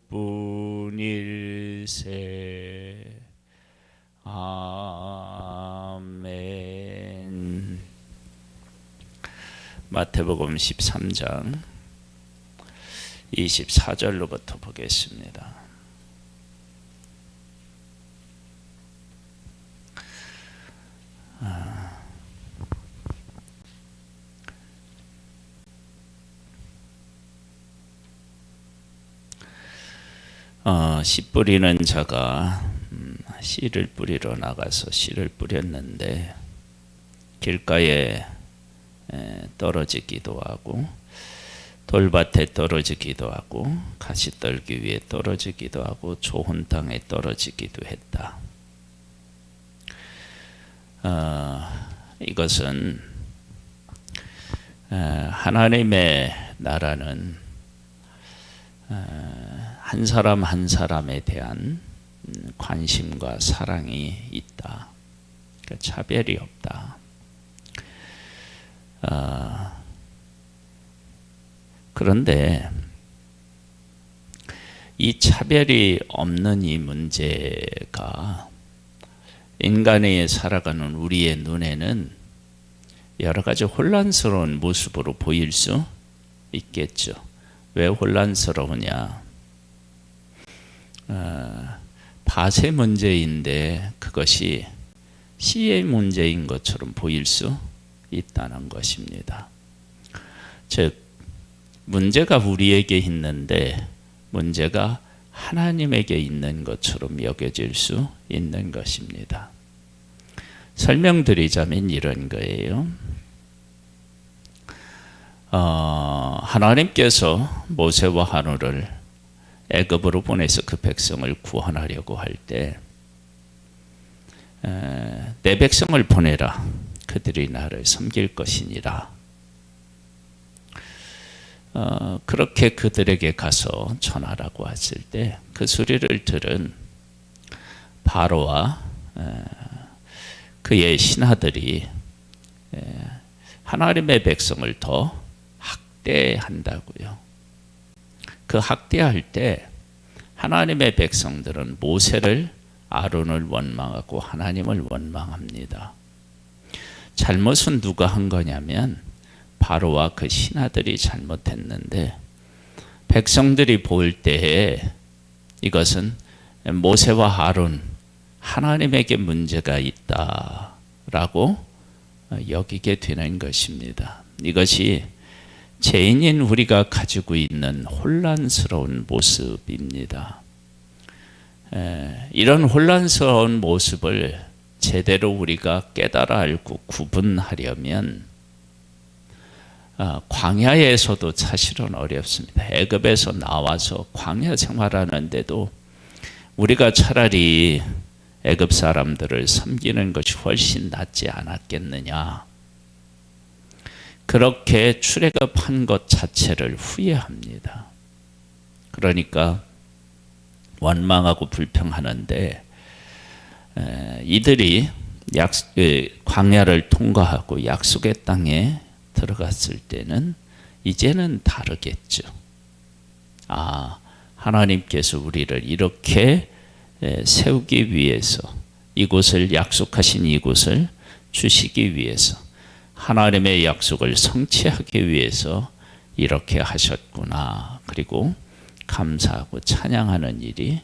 수뿐일세. 아멘. 마태복음 13장 24절로부터 보겠습니다. 씨 뿌리는 자가 씨를 뿌리러 나가서 씨를 뿌렸는데 길가에 떨어지기도 하고 돌밭에 떨어지기도 하고 가시떨기 위에 떨어지기도 하고 좋은 땅에 떨어지기도 했다. 이것은 하나님의 나라는 한 사람 한 사람에 대한 관심과 사랑이 있다. 그러니까 차별이 없다. 그런데 이 차별이 없는 이 문제가 인간이 살아가는 우리의 눈에는 여러 가지 혼란스러운 모습으로 보일 수 있겠죠. 왜 혼란스러우냐? 밭의 문제인데 그것이 씨의 문제인 것처럼 보일 수 있다는 것입니다. 즉, 문제가 우리에게 있는데 문제가 하나님에게 있는 것처럼 여겨질 수 있는 것입니다. 설명드리자면 이런 거예요. 하나님께서 모세와 하루를 애굽으로 보내서 그 백성을 구원하려고 할 때 내 백성을 보내라. 그들이 나를 섬길 것이니라. 그렇게 그들에게 가서 전하라고 했을 때 그 소리를 들은 바로와 그의 신하들이 하나님의 백성을 더 학대한다고요. 그 학대할 때 하나님의 백성들은 모세를, 아론을 원망하고 하나님을 원망합니다. 잘못은 누가 한 거냐면 바로와 그 신하들이 잘못했는데 백성들이 볼 때에 이것은 모세와 아론, 하나님에게 문제가 있다라고 여기게 되는 것입니다. 이것이 죄인인 우리가 가지고 있는 혼란스러운 모습입니다. 이런 혼란스러운 모습을 제대로 우리가 깨달아 알고 구분하려면 광야에서도 사실은 어렵습니다. 애굽에서 나와서 광야 생활하는데도 우리가 차라리 애굽 사람들을 섬기는 것이 훨씬 낫지 않았겠느냐. 그렇게 출애굽한 것 자체를 후회합니다. 그러니까 원망하고 불평하는데 이들이 광야를 통과하고 약속의 땅에 들어갔을 때는 이제는 다르겠죠. 하나님께서 우리를 이렇게 세우기 위해서 이곳을, 약속하신 이곳을 주시기 위해서, 하나님의 약속을 성취하기 위해서 이렇게 하셨구나. 그리고 감사하고 찬양하는 일이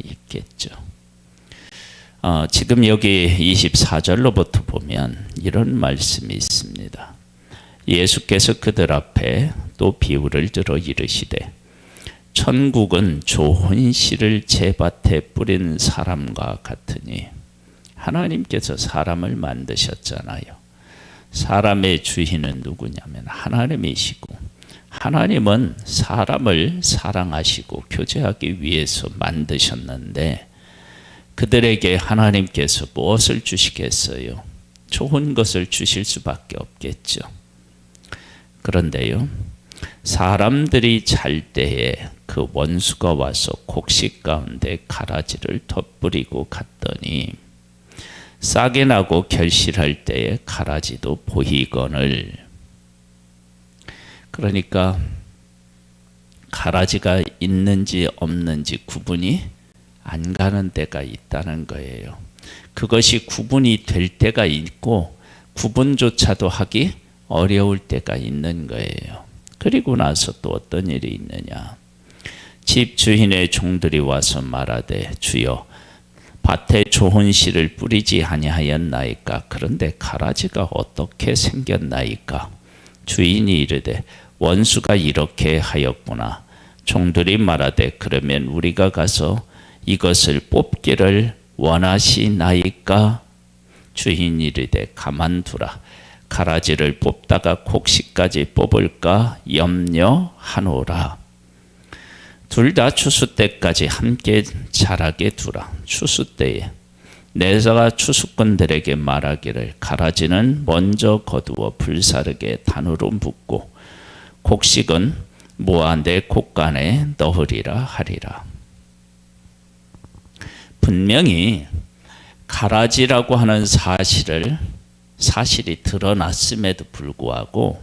있겠죠. 지금 여기 24절로부터 보면 이런 말씀이 있습니다. 예수께서 그들 앞에 또 비유를 들어 이르시되 천국은 좋은 씨를 제 밭에 뿌린 사람과 같으니, 하나님께서 사람을 만드셨잖아요. 사람의 주인은 누구냐면 하나님이시고, 하나님은 사람을 사랑하시고 교제하기 위해서 만드셨는데 그들에게 하나님께서 무엇을 주시겠어요? 좋은 것을 주실 수밖에 없겠죠. 그런데요, 사람들이 잘 때에 그 원수가 와서 곡식 가운데 가라지를 덧뿌리고 갔더니 싹이 나고 결실할 때에 가라지도 보이거늘. 그러니까 가라지가 있는지 없는지 구분이 안 가는 때가 있다는 거예요. 그것이 구분이 될 때가 있고 구분조차도 하기 어려울 때가 있는 거예요. 그리고 나서 또 어떤 일이 있느냐. 집 주인의 종들이 와서 말하되 주여 밭에 좋은 씨를 뿌리지 아니하였나이까. 그런데 가라지가 어떻게 생겼나이까. 주인이 이르되 원수가 이렇게 하였구나. 종들이 말하되 그러면 우리가 가서 이것을 뽑기를 원하시나이까. 주인이 이르되 가만두라. 가라지를 뽑다가 곡식까지 뽑을까 염려하노라. 둘 다 추수 때까지 함께 자라게 두라. 추수 때에 내가 추수꾼들에게 말하기를 가라지는 먼저 거두어 불사르게 단으로 붓고 곡식은 모아 내 곡간에 넣으리라 하리라. 분명히 가라지라고 하는 사실이 드러났음에도 불구하고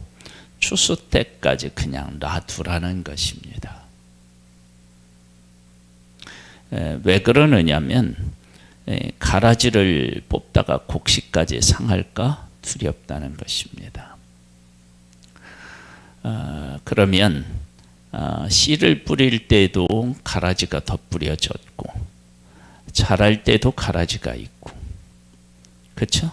추수 때까지 그냥 놔두라는 것입니다. 왜 그러느냐면 가라지를 뽑다가 곡식까지 상할까 두렵다는 것입니다. 그러면 씨를 뿌릴 때도 가라지가 덧뿌려졌고 자랄 때도 가라지가 있고, 그렇죠?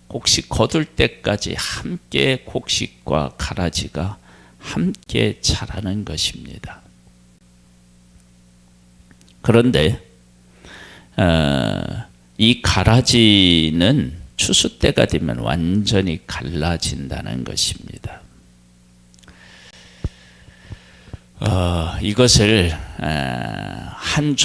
곡식 거둘 때까지 함께 곡식과 가라지가 함께 자라는 것입니다. 그런데 이 가라지는 추수 때가 되면 완전히 갈라진다는 것입니다. 이것을 한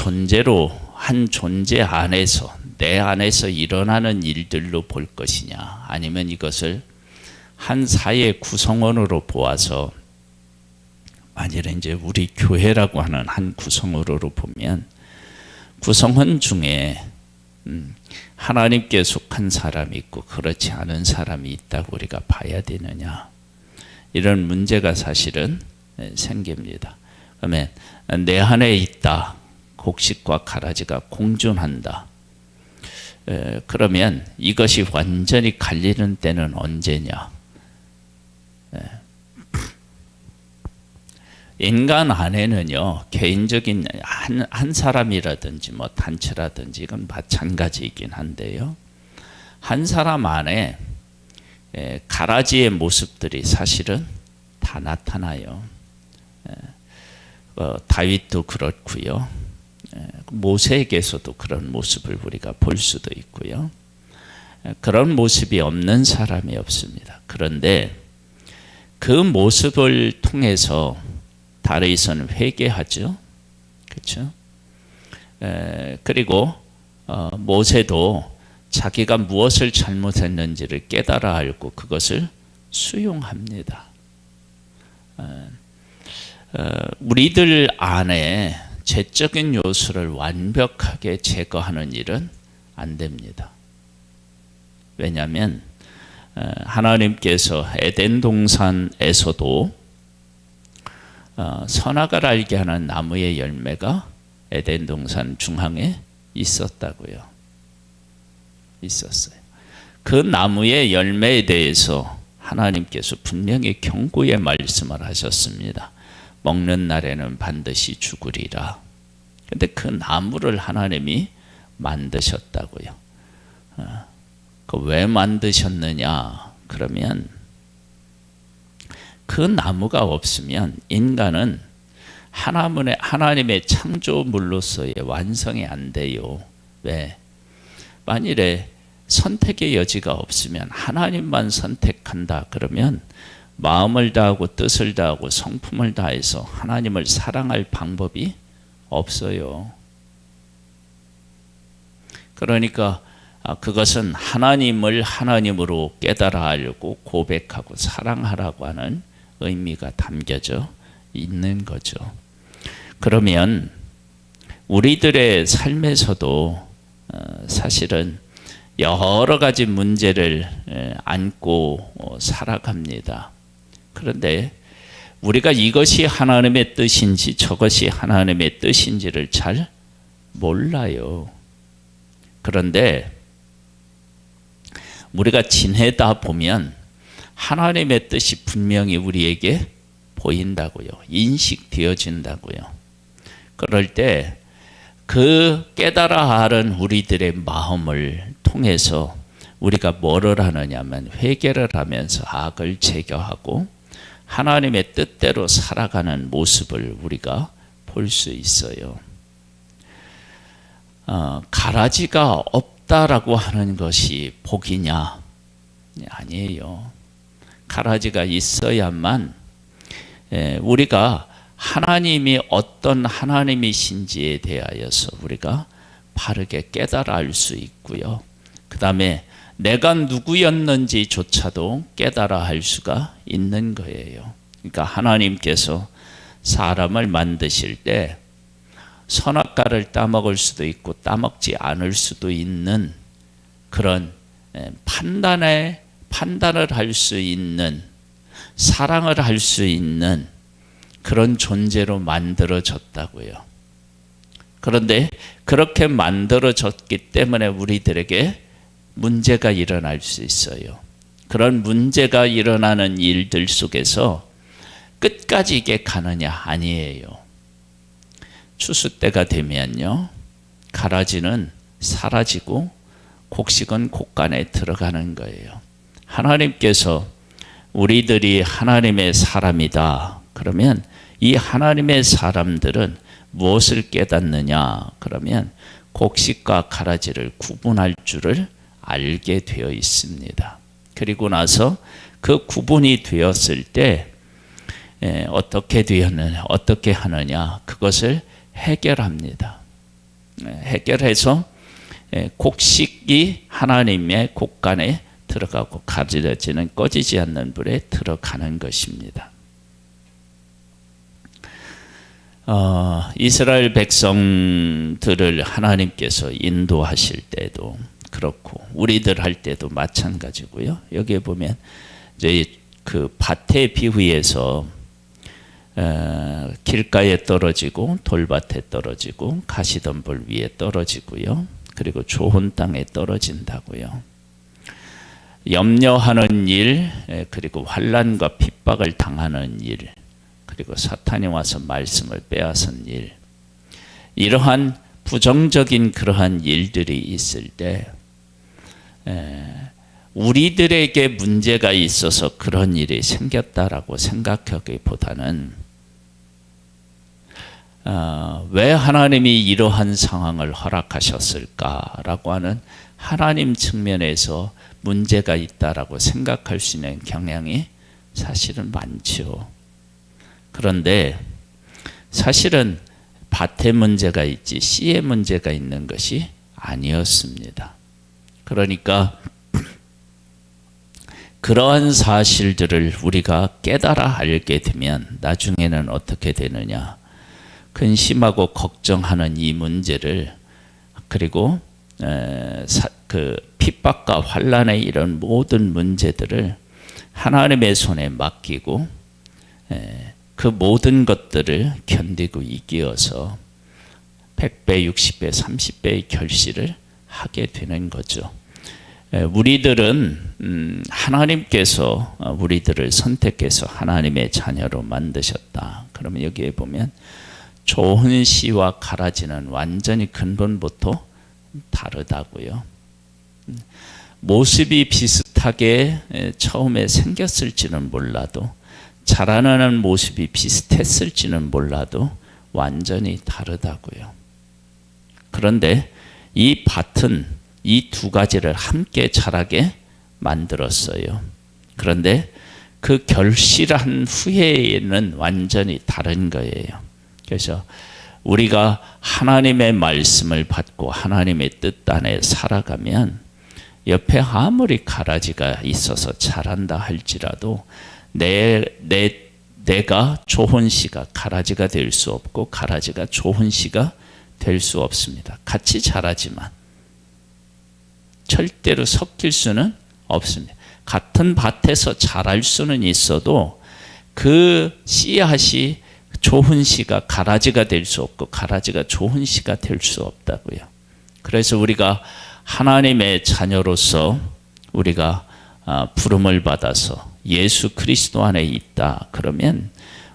존재 안에서 내 안에서 일어나는 일들로 볼 것이냐, 아니면 이것을 한 사회 구성원으로 보아서, 만일에 이제 우리 교회라고 하는 한 구성원으로 보면 구성원 중에 하나님께 속한 사람이 있고 그렇지 않은 사람이 있다고 우리가 봐야 되느냐, 이런 문제가 사실은 생깁니다. 그러면 내 안에 있다, 곡식과 가라지가 공존한다. 그러면 이것이 완전히 갈리는 때는 언제냐? 인간 안에는요, 개인적인 한 사람이라든지 뭐 단체라든지 이건 마찬가지이긴 한데요, 한 사람 안에 가라지의 모습들이 사실은 다 나타나요. 다윗도 그렇고요, 모세에게서도 그런 모습을 우리가 볼 수도 있고요. 그런 모습이 없는 사람이 없습니다. 그런데 그 모습을 통해서 다윗은 회개하죠. 그렇죠? 그리고 모세도 자기가 무엇을 잘못했는지를 깨달아 알고 그것을 수용합니다. 우리들 안에 죄적인 요소를 완벽하게 제거하는 일은 안 됩니다. 왜냐하면 하나님께서 에덴 동산에서도 선악을 알게 하는 나무의 열매가 에덴 동산 중앙에 있었다고요. 있었어요. 그 나무의 열매에 대해서 하나님께서 분명히 경고의 말씀을 하셨습니다. 먹는 날에는 반드시 죽으리라. 근데 그 나무를 하나님이 만드셨다고요. 왜 만드셨느냐? 그러면 그 나무가 없으면 인간은 하나님의 창조물로서의 완성이 안 돼요. 왜? 만일에 선택의 여지가 없으면, 하나님만 선택한다 그러면 마음을 다하고 뜻을 다하고 성품을 다해서 하나님을 사랑할 방법이 없어요. 그러니까 그것은 하나님을 하나님으로 깨달아 알고 고백하고 사랑하라고 하는 의미가 담겨져 있는 거죠. 그러면 우리들의 삶에서도 사실은 여러 가지 문제를 안고 살아갑니다. 그런데 우리가 이것이 하나님의 뜻인지 저것이 하나님의 뜻인지를 잘 몰라요. 그런데 우리가 지내다 보면 하나님의 뜻이 분명히 우리에게 보인다고요. 인식되어진다고요. 그럴 때 그 깨달아 하는 우리들의 마음을 통해서 우리가 뭐를 하느냐면 회개를 하면서 악을 제거하고 하나님의 뜻대로 살아가는 모습을 우리가 볼 수 있어요. 가라지가 없다라고 하는 것이 복이냐? 아니에요. 가라지가 있어야만 우리가 하나님이 어떤 하나님이신지에 대하여서 우리가 바르게 깨달아 알 수 있고요. 그 다음에 내가 누구였는지조차도 깨달아 할 수가 있는 거예요. 그러니까 하나님께서 사람을 만드실 때 선악과를 따먹을 수도 있고 따먹지 않을 수도 있는 그런 판단을 할 수 있는, 사랑을 할 수 있는 그런 존재로 만들어졌다고요. 그런데 그렇게 만들어졌기 때문에 우리들에게 문제가 일어날 수 있어요. 그런 문제가 일어나는 일들 속에서 끝까지 이게 가느냐? 아니에요. 추수 때가 되면요, 가라지는 사라지고 곡식은 곡간에 들어가는 거예요. 하나님께서 우리들이 하나님의 사람이다 그러면 이 하나님의 사람들은 무엇을 깨닫느냐? 그러면 곡식과 가라지를 구분할 줄을 알게 되어 있습니다. 그리고 나서 그 구분이 되었을 때 어떻게 하느냐? 그것을 해결합니다. 해결해서 곡식이 하나님의 곡간에 들어가고 가라지는 꺼지지 않는 불에 들어가는 것입니다. 이스라엘 백성들을 하나님께서 인도하실 때도 그렇고 우리들 할 때도 마찬가지고요. 여기에 보면 이제 그 밭의 비유에서 길가에 떨어지고 돌밭에 떨어지고 가시덤불 위에 떨어지고요. 그리고 좋은 땅에 떨어진다고요. 염려하는 일, 그리고 환난과 핍박을 당하는 일, 그리고 사탄이 와서 말씀을 빼앗은 일, 이러한 부정적인 그러한 일들이 있을 때 우리들에게 문제가 있어서 그런 일이 생겼다라고 생각하기보다는 왜 하나님이 이러한 상황을 허락하셨을까라고 하는 하나님 측면에서 문제가 있다라고 생각할 수 있는 경향이 사실은 많죠. 그런데 사실은 밭에 문제가 있지 씨에 문제가 있는 것이 아니었습니다. 그러니까 그러한 사실들을 우리가 깨달아 알게 되면 나중에는 어떻게 되느냐? 근심하고 걱정하는 이 문제를, 그리고 그 핍박과 환난의 이런 모든 문제들을 하나님의 손에 맡기고 그 모든 것들을 견디고 이기어서 100배, 60배, 30배의 결실을 하게 되는 거죠. 우리들은 하나님께서 우리들을 선택해서 하나님의 자녀로 만드셨다. 그러면 여기에 보면 좋은 씨와 가라지는 완전히 근본부터 다르다고요. 모습이 비슷하게 처음에 생겼을지는 몰라도, 자라나는 모습이 비슷했을지는 몰라도 완전히 다르다고요. 그런데 이 밭은 이 두 가지를 함께 자라게 만들었어요. 그런데 그 결실한 후에는 완전히 다른 거예요. 그래서 우리가 하나님의 말씀을 받고 하나님의 뜻 안에 살아가면 옆에 아무리 가라지가 있어서 자란다 할지라도 내가 좋은 씨가 가라지가 될 수 없고 가라지가 좋은 씨가 될 수 없습니다. 같이 자라지만 절대로 섞일 수는 없습니다. 같은 밭에서 자랄 수는 있어도 그 씨앗이 좋은 씨가 가라지가 될 수 없고 가라지가 좋은 씨가 될 수 없다고요. 그래서 우리가 하나님의 자녀로서 우리가 부름을 받아서 예수 그리스도 안에 있다 그러면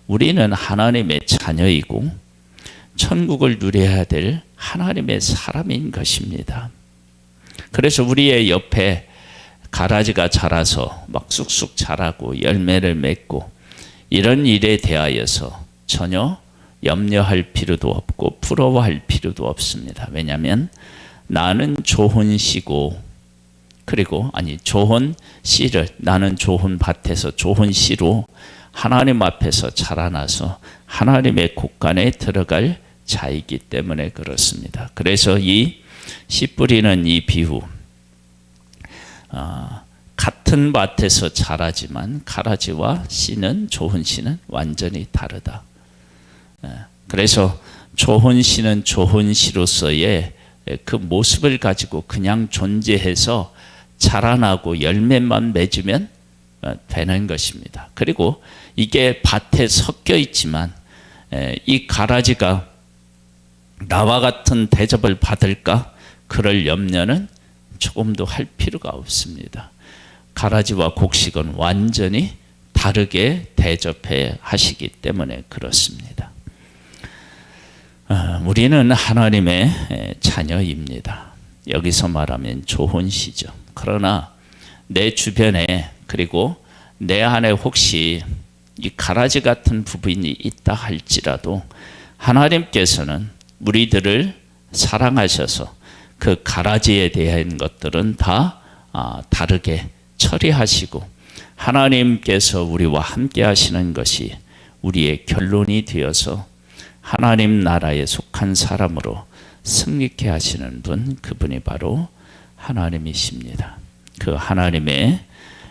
우리는 하나님의 자녀이고 천국을 누려야 될 하나님의 사람인 것입니다. 그래서 우리의 옆에 가라지가 자라서 막 쑥쑥 자라고 열매를 맺고 이런 일에 대하여서 전혀 염려할 필요도 없고 부러워할 필요도 없습니다. 왜냐하면 나는 좋은 씨고 그리고 좋은 씨를 나는 좋은 밭에서 좋은 씨로 하나님 앞에서 자라나서 하나님의 곳간에 들어갈 자이기 때문에 그렇습니다. 그래서 이 씨 뿌리는 이 비유 같은 밭에서 자라지만 가라지와 씨는 좋은 씨는 완전히 다르다. 그래서 좋은 씨는 좋은 씨로서의 그 모습을 가지고 그냥 존재해서 자라나고 열매만 맺으면 되는 것입니다. 그리고 이게 밭에 섞여 있지만 이 가라지가 나와 같은 대접을 받을까? 그럴 염려는 조금도 할 필요가 없습니다. 가라지와 곡식은 완전히 다르게 대접해 하시기 때문에 그렇습니다. 우리는 하나님의 자녀입니다. 여기서 말하면 좋은 씨죠. 그러나 내 주변에 그리고 내 안에 혹시 이 가라지 같은 부분이 있다 할지라도 하나님께서는 우리들을 사랑하셔서 그 가라지에 대한 것들은 다 다르게 처리하시고 하나님께서 우리와 함께 하시는 것이 우리의 결론이 되어서 하나님 나라에 속한 사람으로 승리케 하시는 분, 그분이 바로 하나님이십니다. 그 하나님의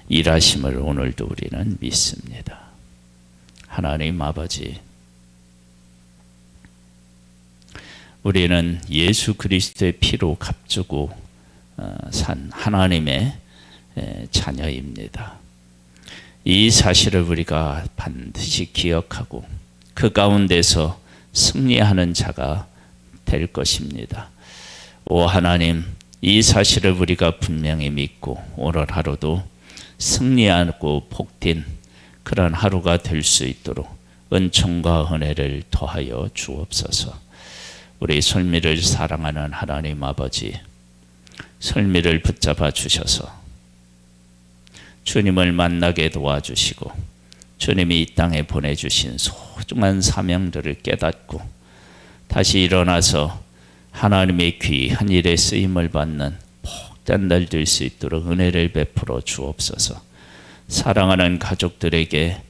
일하심을 오늘도 우리는 믿습니다. 하나님 아버지, 우리는 예수 그리스도의 피로 값주고 산 하나님의 자녀입니다. 이 사실을 우리가 반드시 기억하고 그 가운데서 승리하는 자가 될 것입니다. 오 하나님, 이 사실을 우리가 분명히 믿고 오늘 하루도 승리하고 복된 그런 하루가 될 수 있도록 은총과 은혜를 더하여 주옵소서. 우리 설미를 사랑하는 하나님 아버지, 설미를 붙잡아 주셔서 주님을 만나게 도와주시고 주님이 이 땅에 보내주신 소중한 사명들을 깨닫고 다시 일어나서 하나님의 귀한 일에 쓰임을 받는 복된 날 될 수 있도록 은혜를 베풀어 주옵소서. 사랑하는 가족들에게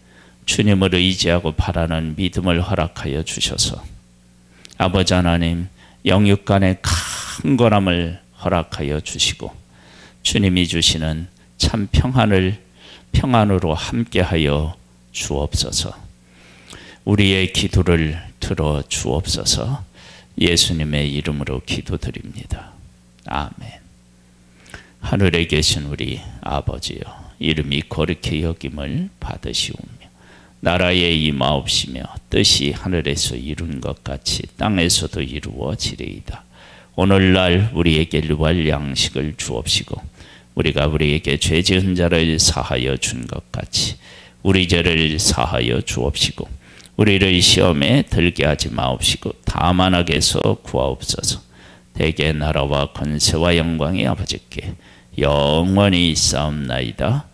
주님을 의지하고 바라는 믿음을 허락하여 주셔서 아버지 하나님 영육간의 강건함을 허락하여 주시고 주님이 주시는 참 평안으로 함께하여 주옵소서. 우리의 기도를 들어 주옵소서. 예수님의 이름으로 기도드립니다. 아멘. 하늘에 계신 우리 아버지여, 이름이 거룩히 여김을 받으시오며 나라에 임하옵시며 뜻이 하늘에서 이룬 것 같이 땅에서도 이루어지리이다. 오늘날 우리에게 일용할 양식을 주옵시고 우리가 우리에게 죄 지은 자를 사하여 준 것 같이 우리 죄를 사하여 주옵시고 우리를 시험에 들게 하지 마옵시고 다만 악에서 구하옵소서. 대개 나라와 권세와 영광이 아버지께 영원히 있사옵나이다.